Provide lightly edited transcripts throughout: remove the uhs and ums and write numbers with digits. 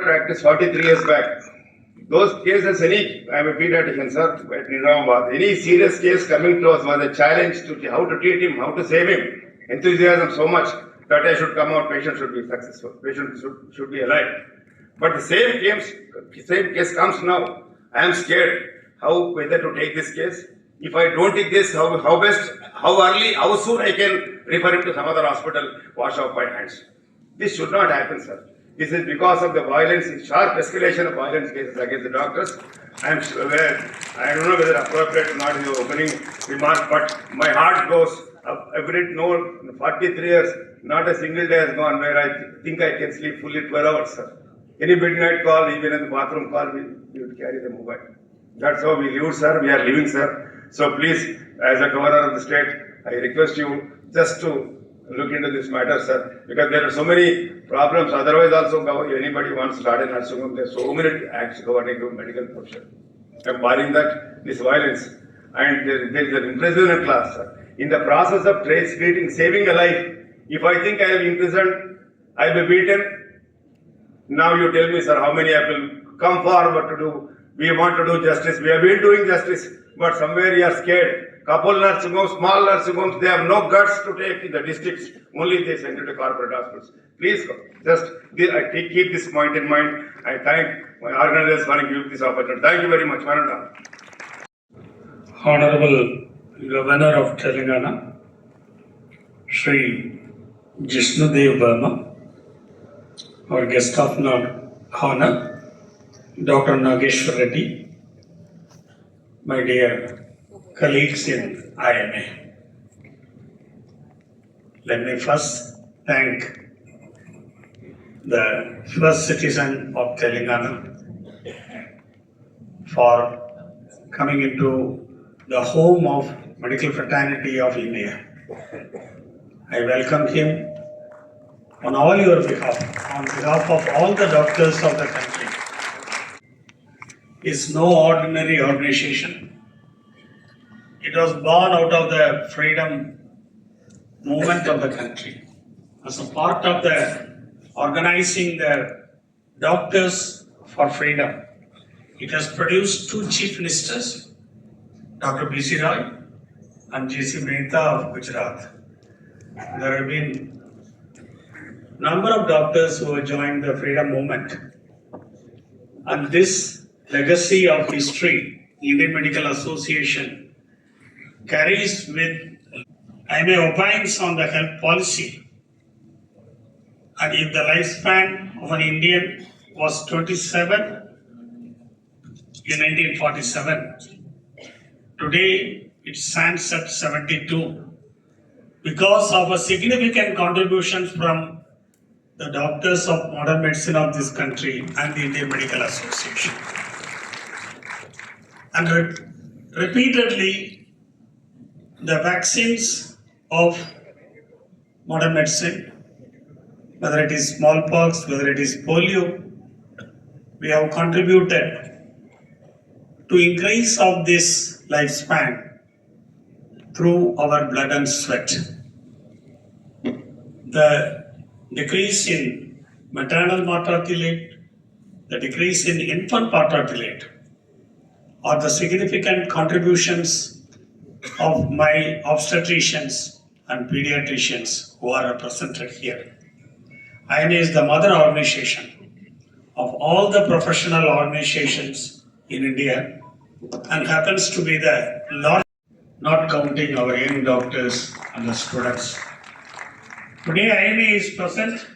practice 43 years back. Those cases, I am a pediatrician, sir, at Nizamabad. Any serious case coming to us was a challenge to how to treat him, how to save him. Enthusiasm so much that I should come out, patient should be successful, patient should be alive. But the same case comes now. I am scared whether to take this case. If I don't take this, how early, how soon I can refer him to some other hospital, wash off my hands. This should not happen, sir. This is because of the violence, sharp escalation of violence cases against the doctors. I am aware, I don't know whether appropriate or not in your opening remark, but my heart goes up every 43 years, not a single day has gone where I think I can sleep fully 12 hours, sir. Any midnight call, even in the bathroom call, we would carry the mobile. That's how we live, sir. We are living, sir. So please, as a governor of the state, I request you just to look into this matter, sir, because there are so many problems. Otherwise, also, anybody wants to start a nursing home. There are so many acts governing the medical profession. Barring that, this violence, and there is an imprisonment class, sir. In the process of saving a life, if I think I have imprisoned, I will be beaten. Now you tell me, sir, how many I will come forward to do. We want to do justice. We have been doing justice, but somewhere you are scared. Couple nursing homes, small nursing homes, they have no guts to take in the districts. Only they send it to corporate hospitals. Please, just keep this point in mind. I thank my organizers for giving this opportunity. Thank you very much, Mananda. Honorable Governor of Telangana, Shri Jishnudev Verma, our guest of honor, Dr. Nageshwar Reddy, my dear colleagues in IMA. Let me first thank the first citizen of Telangana for coming into the home of medical fraternity of India. I welcome him on all your behalf, on behalf of all the doctors of the country. It's no ordinary organization. It was born out of the freedom movement of the country. As a part of the organizing the Doctors for Freedom, it has produced two chief ministers, Dr. B.C. Roy and J.C. Mehta of Gujarat. There have been a number of doctors who have joined the freedom movement. And this legacy of history, Indian Medical Association, carries with IMA opines on the health policy. And if the lifespan of an Indian was 27 in 1947, today it stands at 72 because of a significant contribution from the doctors of modern medicine of this country and the Indian Medical Association. And repeatedly, the vaccines of modern medicine, whether it is smallpox, whether it is polio, we have contributed to increase of this lifespan through our blood and sweat. The decrease in maternal mortality rate, the decrease in infant mortality rate are the significant contributions of my obstetricians and pediatricians who are represented here. IMA is the mother organization of all the professional organizations in India and happens to be the largest, not counting our young doctors and the students. Today, IMA is present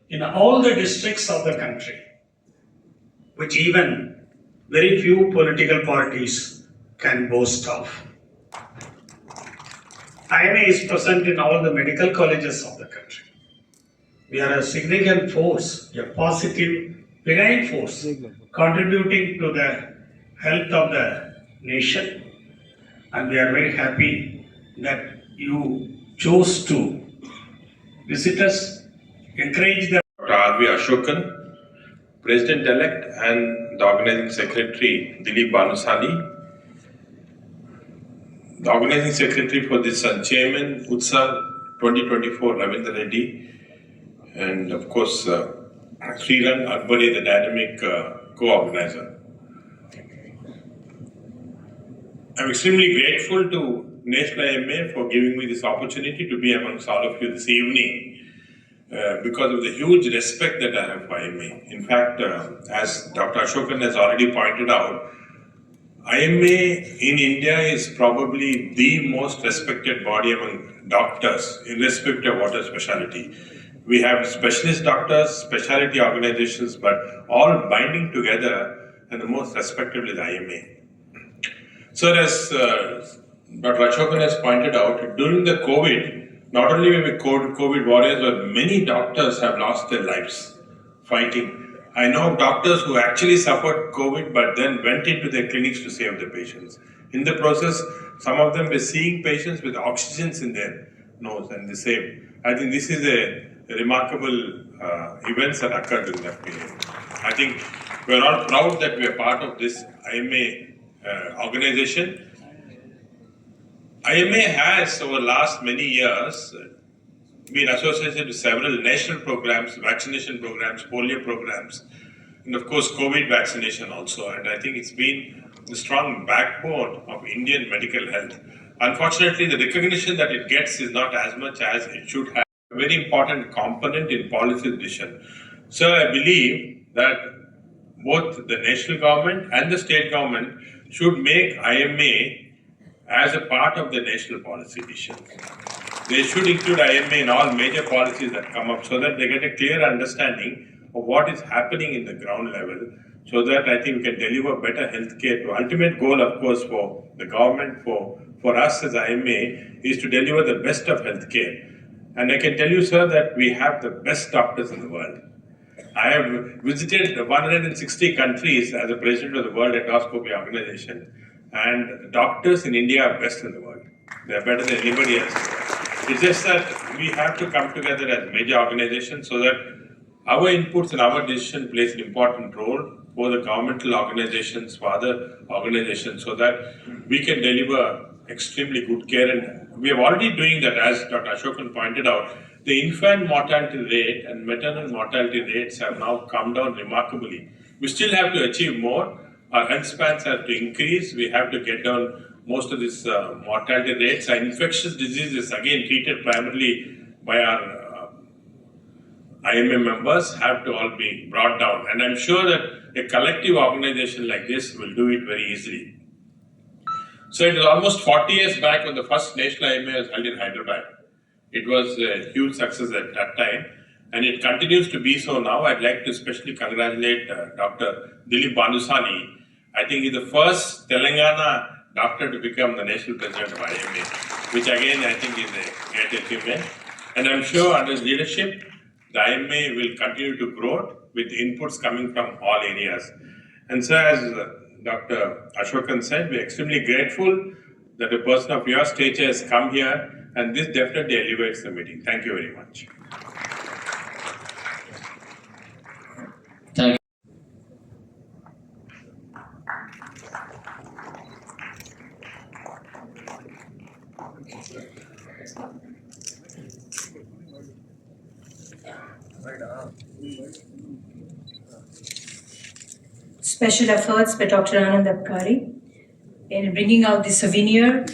in all the districts of the country, which even very few political parties can boast of. IMA is present in all the medical colleges of the country. We are a significant force, a positive, benign force, contributing to the health of the nation. And we are very happy that you chose to visit us, encourage them. Dr. R.V. Ashokan, President-elect and the Organizing Secretary, Dilip Banusani, the Organizing Secretary for this Chairman, UTSAV 2024, Ravindra Reddy, and of course, Sriran Akbari, the dynamic co-organizer. I'm extremely grateful to National IMA for giving me this opportunity to be amongst all of you this evening because of the huge respect that I have for IMA. In fact, as Dr. Ashokan has already pointed out, IMA in India is probably the most respected body among doctors, irrespective of what specialty. We have specialist doctors, specialty organizations, but all binding together, and the most respected is IMA. So as Dr. Ashokan has pointed out, during the COVID, not only were we COVID warriors, but many doctors have lost their lives fighting. I know of doctors who actually suffered COVID but then went into their clinics to save the patients. In the process, some of them were seeing patients with oxygens in their nose and they saved. I think this is a remarkable events that occurred during that period. I think we're all proud that we are part of this IMA organization. IMA has, over the last many years, been associated with several national programs, vaccination programs, polio programs, and of course COVID vaccination also. And I think it's been the strong backbone of Indian medical health. Unfortunately, the recognition that it gets is not as much as it should have. A very important component in policy decision. So I believe that both the national government and the state government should make IMA as a part of the national policy decision. They should include IMA in all major policies that come up so that they get a clear understanding of what is happening in the ground level, so that I think we can deliver better healthcare. The ultimate goal, of course, for the government, for us as IMA, is to deliver the best of healthcare. And I can tell you, sir, that we have the best doctors in the world. I have visited 160 countries as the president of the World Endoscopy Organization. And doctors in India are best in the world. They are better than anybody else. It's just that we have to come together as major organizations so that our inputs and our decision plays an important role for the governmental organizations, for other organizations, so that we can deliver extremely good care. And we are already doing that, as Dr. Ashokan pointed out. The infant mortality rate and maternal mortality rates have now come down remarkably. We still have to achieve more. Our health spans have to increase. We have to get down most of these mortality rates. Our infectious diseases, again treated primarily by our IMA members, have to all be brought down. And I'm sure that a collective organization like this will do it very easily. So it was almost 40 years back when the first national IMA was held in Hyderabad. It was a huge success at that time. And it continues to be so now. I'd like to especially congratulate Dr. Dilip Banusali. I think he's the first Telangana doctor to become the national president of IMA, which again I think is a great achievement. And I'm sure under his leadership, the IMA will continue to grow with inputs coming from all areas. And so as Dr. Ashokan said, we're extremely grateful that a person of your stature has come here, and this definitely elevates the meeting. Thank you very much. Thank you. Special efforts by Dr. Anand Abkari in bringing out the souvenir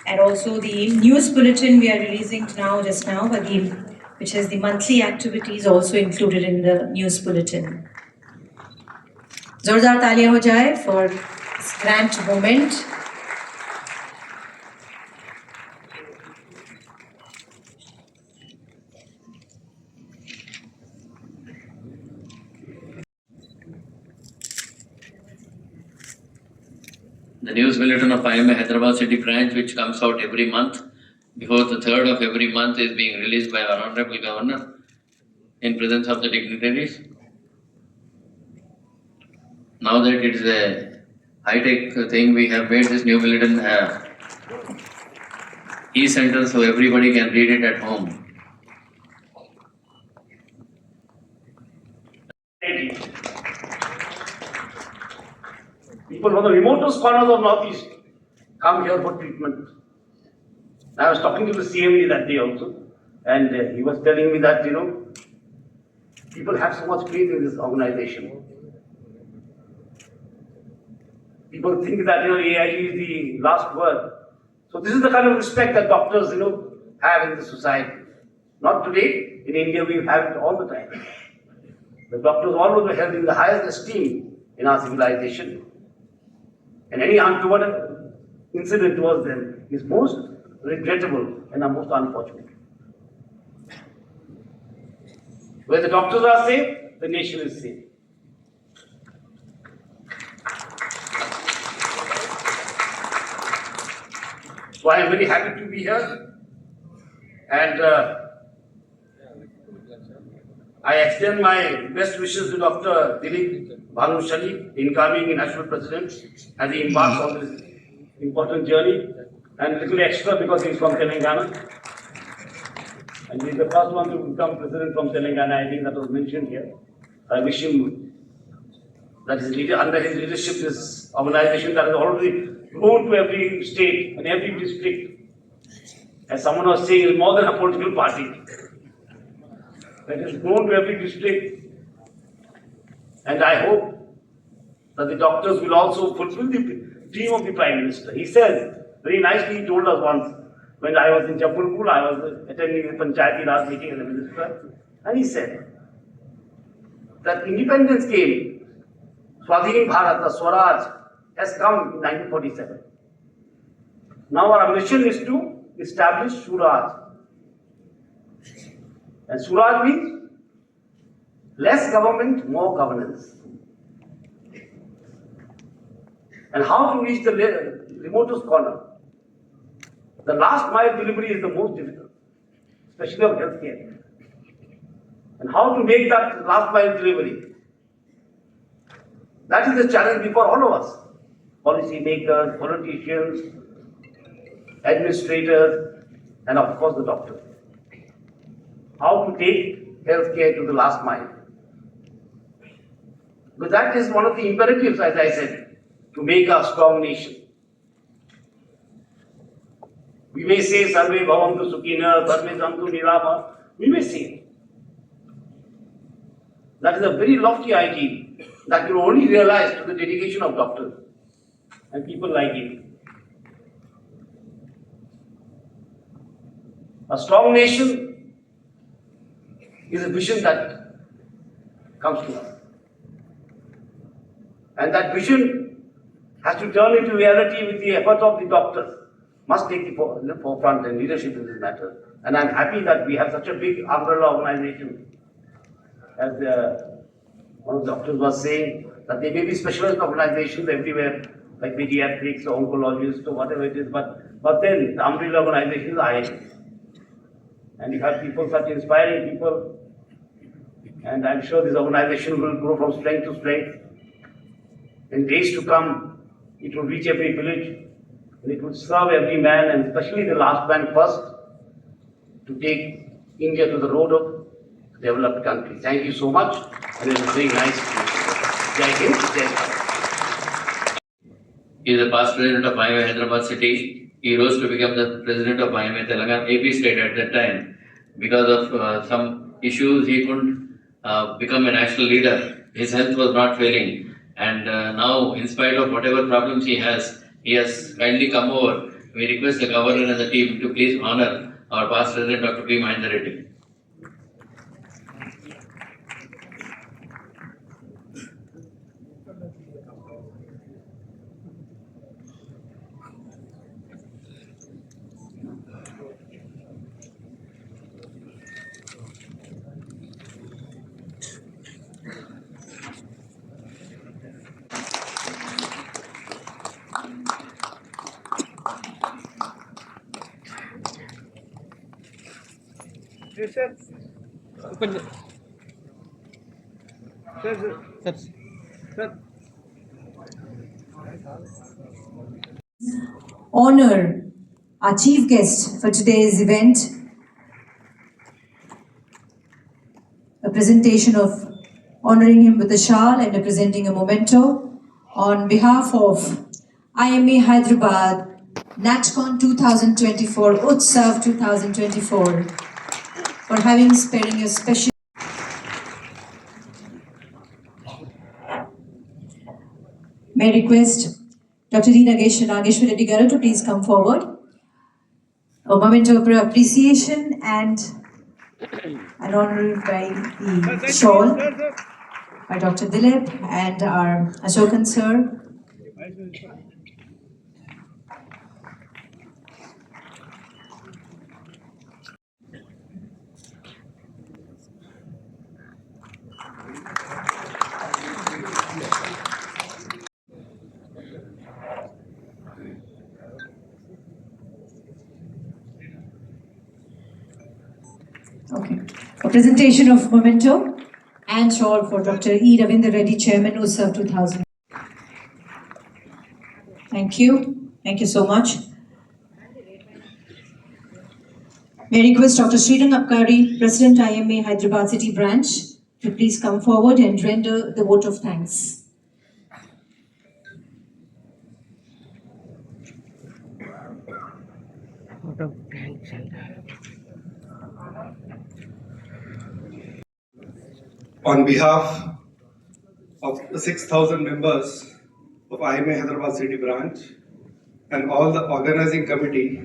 and also the news bulletin we are releasing just now, which has the monthly activities also included in the news bulletin. Zordar taaliyan ho jaye for this grand moment. The news bulletin of IMA Hyderabad City branch, which comes out every month, before the 3rd of every month, is being released by our Honorable Governor in presence of the dignitaries. Now that it is a high-tech thing, we have made this new bulletin e-center so everybody can read it at home. People from the remotest corners of Northeast come here for treatment. I was talking to the CMD that day also, and he was telling me that, People have so much faith in this organization. People think that AIG is the last word. So this is the kind of respect that doctors have in the society. Not today. In India, we have it all the time. The doctors always were held in the highest esteem in our civilization. And any untoward incident towards them is most regrettable and most unfortunate. Where the doctors are safe, the nation is safe. So I am very happy to be here, and I extend my best wishes to Dr. Dilip Bhanu Sharif, incoming National President, as he embarks on this important journey, and a little extra because he is from Telangana. And he is the first one to become president from Telangana. I think that was mentioned here. I wish him that under his leadership, this organization that has already grown to every state and every district. As someone was saying, is more than a political party. That has grown to every district. And I hope that the doctors will also fulfill the dream of the Prime Minister. He says, very nicely, he told us once, when I was in Jabalpur, I was attending the Panchayati Raj meeting as a minister, and he said that independence came, Swadhin Bharat, the Swaraj, has come in 1947. Now our mission is to establish Suraj. And Suraj means less government, more governance. And how to reach the remotest corner. The last mile delivery is the most difficult, especially of healthcare. And how to make that last mile delivery. That is the challenge before all of us. Policy makers, politicians, administrators, and of course the doctors. How to take healthcare to the last mile. But that is one of the imperatives, as I said, to make a strong nation. We may say, Sarve Bhavantu Sukhina, Sarve Santu Nirama. We may say. That is a very lofty ideal that you only realize through the dedication of doctors and people like him. A strong nation is a vision that comes to us. And that vision has to turn into reality with the effort of the doctors. Must take the forefront and leadership in this matter. And I'm happy that we have such a big umbrella organization. As one of the doctors was saying, that there may be specialized organizations everywhere, like pediatrics or oncologists or whatever it is, but then the umbrella organization is IMC. And you have people, such inspiring people, and I'm sure this organization will grow from strength to strength. In days to come, it will reach every village, and it will serve every man, and especially the last man first, to take India to the road of developed country. Thank you so much, and it was very nice to meet you. Jai Hind, Jai Bharat. He is the past president of IMA Hyderabad city. He rose to become the president of IMA Telangana AP state at that time. Because of some issues, he couldn't become a national leader. His health was not failing. And now, in spite of whatever problems he has kindly come over. We request the governor and the team to please honor our past president, Dr. P. Mahendra Reddy. Sir. Open. Sir. Honor our chief guest for today's event, a presentation of honoring him with a shawl and presenting a memento on behalf of IMA Hyderabad, NATCON-2024, UTSAV 2024, for having sparing a special May I request Dr. D. Nageshwar Reddy Garu to please come forward. A moment of appreciation and an honor by the shawl by Dr. Dilip and our Ashokan sir. Okay. A presentation of memento and shawl for Dr. E. Ravindra Reddy, Chairman, UTSAV 2000. Thank you. Thank you so much. May I request Dr. Srirang Apkari, President IMA Hyderabad City Branch, to please come forward and render the vote of thanks. On behalf of the 6,000 members of IMA Hyderabad City Branch and all the organizing committee,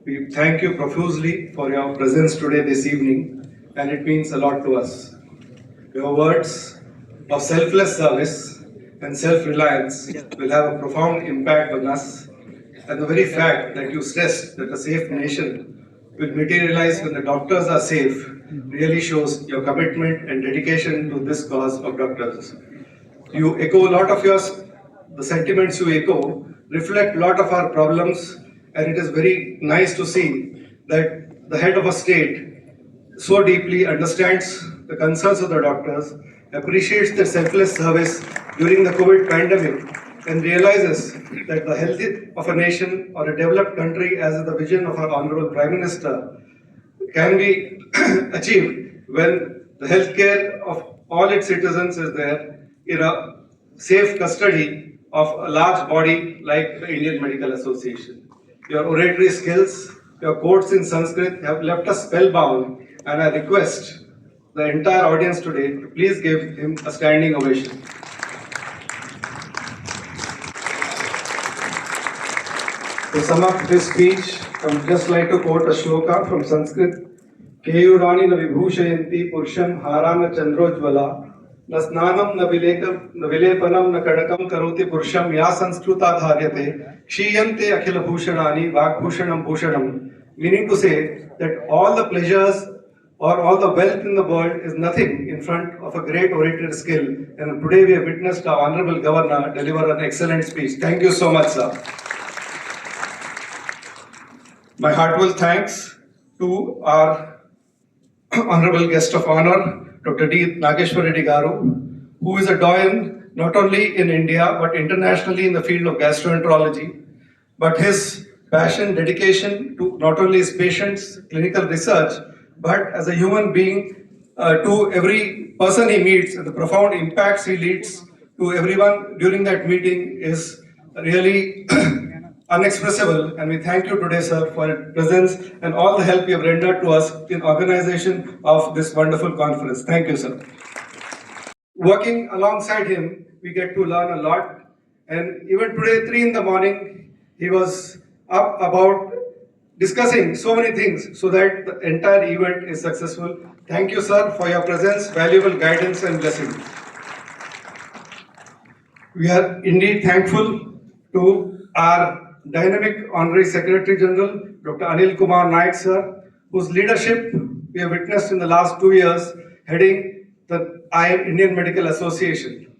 we thank you profusely for your presence today this evening, and it means a lot to us. Your words of selfless service and self-reliance will have a profound impact on us, and the very fact that you stressed that a safe nation will materialize when the doctors are safe really shows your commitment and dedication to this cause of doctors. You echo a lot of the sentiments you echo reflect a lot of our problems, and it is very nice to see that the head of a state so deeply understands the concerns of the doctors, appreciates their selfless service during the COVID pandemic, and realizes that the health of a nation or a developed country, as is the vision of our Honorable Prime Minister, can be achieved when the healthcare of all its citizens is there in a safe custody of a large body like the Indian Medical Association. Your oratory skills, your quotes in Sanskrit have left us spellbound, and I request the entire audience today to please give him a standing ovation. To sum up this speech, I would just like to quote a shloka from Sanskrit. Keyurani na vibhushayanti pursham harana chandrojvala na snanam na vilepanam na kadakam karoti pursham ya sanskruta dharyate kshiyante akhila bhushanani vagbhushanam bhushanam. Meaning to say that all the pleasures or all the wealth in the world is nothing in front of a great oratory skill. And today we have witnessed our Honorable Governor deliver an excellent speech. Thank you so much, sir. My heartfelt thanks to our Honorable Guest of Honor, Dr. D. Nageshwar Reddy Garu, who is a doyen not only in India but internationally in the field of gastroenterology. But his passion, dedication to not only his patients, clinical research, but as a human being to every person he meets, and the profound impacts he leads to everyone during that meeting is really unexpressible. And we thank you today, sir, for your presence and all the help you have rendered to us in organization of this wonderful conference. Thank you, sir. Working alongside him, we get to learn a lot. And even today, 3 in the morning, he was up about discussing so many things so that the entire event is successful. Thank you, sir, for your presence, valuable guidance and blessing. We are indeed thankful to our dynamic Honorary Secretary General, Dr. Anil Kumar Naik, sir, whose leadership we have witnessed in the last 2 years, heading the Indian Medical Association.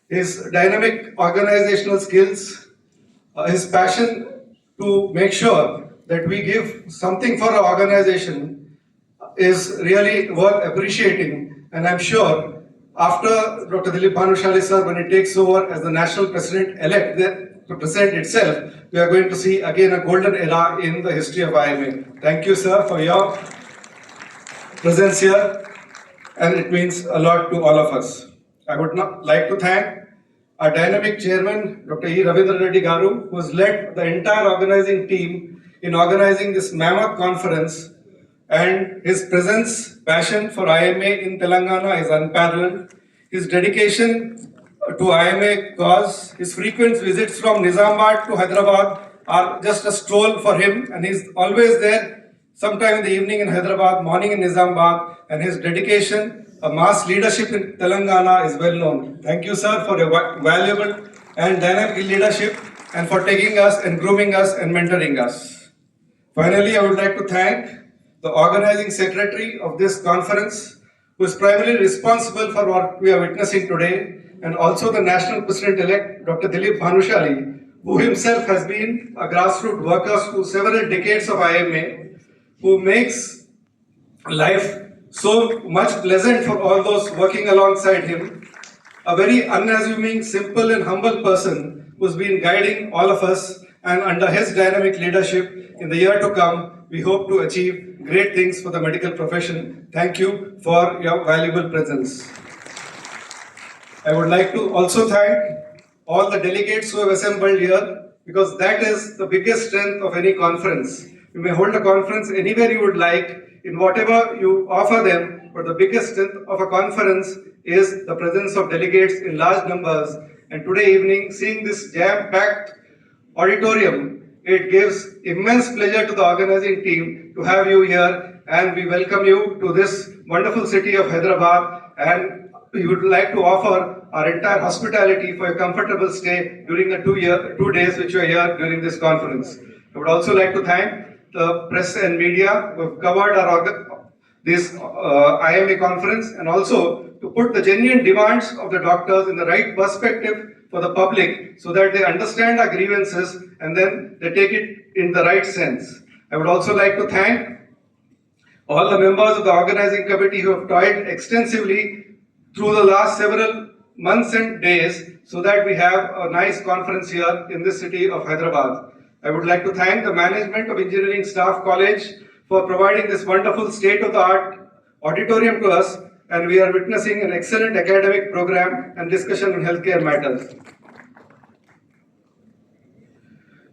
His dynamic organizational skills, his passion to make sure that we give something for our organization is really worth appreciating. And I'm sure after Dr. Dilip Bhanushali sir, when he takes over as the national president-elect, the president itself, we are going to see again a golden era in the history of IMA. Thank you, sir, for your presence here, and it means a lot to all of us. I would like to thank our dynamic chairman, Dr. E. Ravindra Reddy Garu, who has led the entire organizing team in organizing this mammoth conference, and his presence, passion for IMA in Telangana is unparalleled. His dedication to IMA cause. His frequent visits from Nizamabad to Hyderabad are just a stroll for him, and he's always there, sometime in the evening in Hyderabad, morning in Nizamabad, and his dedication, a mass leadership in Telangana is well known. Thank you, sir, for your valuable and dynamic leadership and for taking us and grooming us and mentoring us. Finally, I would like to thank the organizing secretary of this conference, who is primarily responsible for what we are witnessing today, and also the national president-elect, Dr. Dilip Bhanushali, who himself has been a grassroots worker through several decades of IMA, who makes life so much pleasant for all those working alongside him. A very unassuming, simple and humble person who's been guiding all of us, and under his dynamic leadership in the year to come, we hope to achieve great things for the medical profession. Thank you for your valuable presence. I would like to also thank all the delegates who have assembled here, because that is the biggest strength of any conference. You may hold a conference anywhere you would like, in whatever you offer them, but the biggest strength of a conference is the presence of delegates in large numbers. And today evening, seeing this jam-packed auditorium, it gives immense pleasure to the organizing team to have you here, and we welcome you to this wonderful city of Hyderabad, and we would like to offer our entire hospitality for a comfortable stay during the 2 days which you are here during this conference. I would also like to thank the press and media who have covered this IMA conference, and also to put the genuine demands of the doctors in the right perspective for the public, so that they understand our grievances and then they take it in the right sense. I would also like to thank all the members of the organizing committee who have toiled extensively through the last several months and days, so that we have a nice conference here in this city of Hyderabad. I would like to thank the management of Engineering Staff College for providing this wonderful state-of-the-art auditorium to us, and we are witnessing an excellent academic program and discussion on healthcare matters.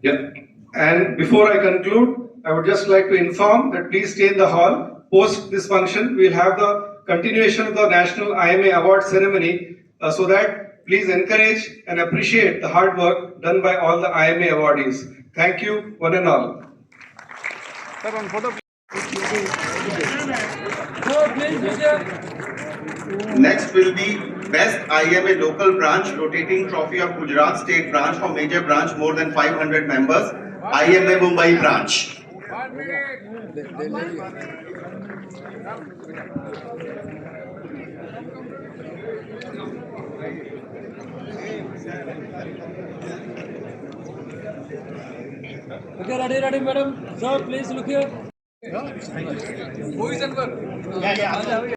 Yeah. And before I conclude, I would just like to inform that please stay in the hall. Post this function, we will have the continuation of the National IMA Award ceremony, so that please encourage and appreciate the hard work done by all the IMA awardees. Thank you, one and all. Next will be Best IMA Local Branch Rotating Trophy of Gujarat State Branch for Major Branch, more than 500 members, IMA Mumbai Branch. Okay, ready, madam. Sir, please look here. Who is Anwar?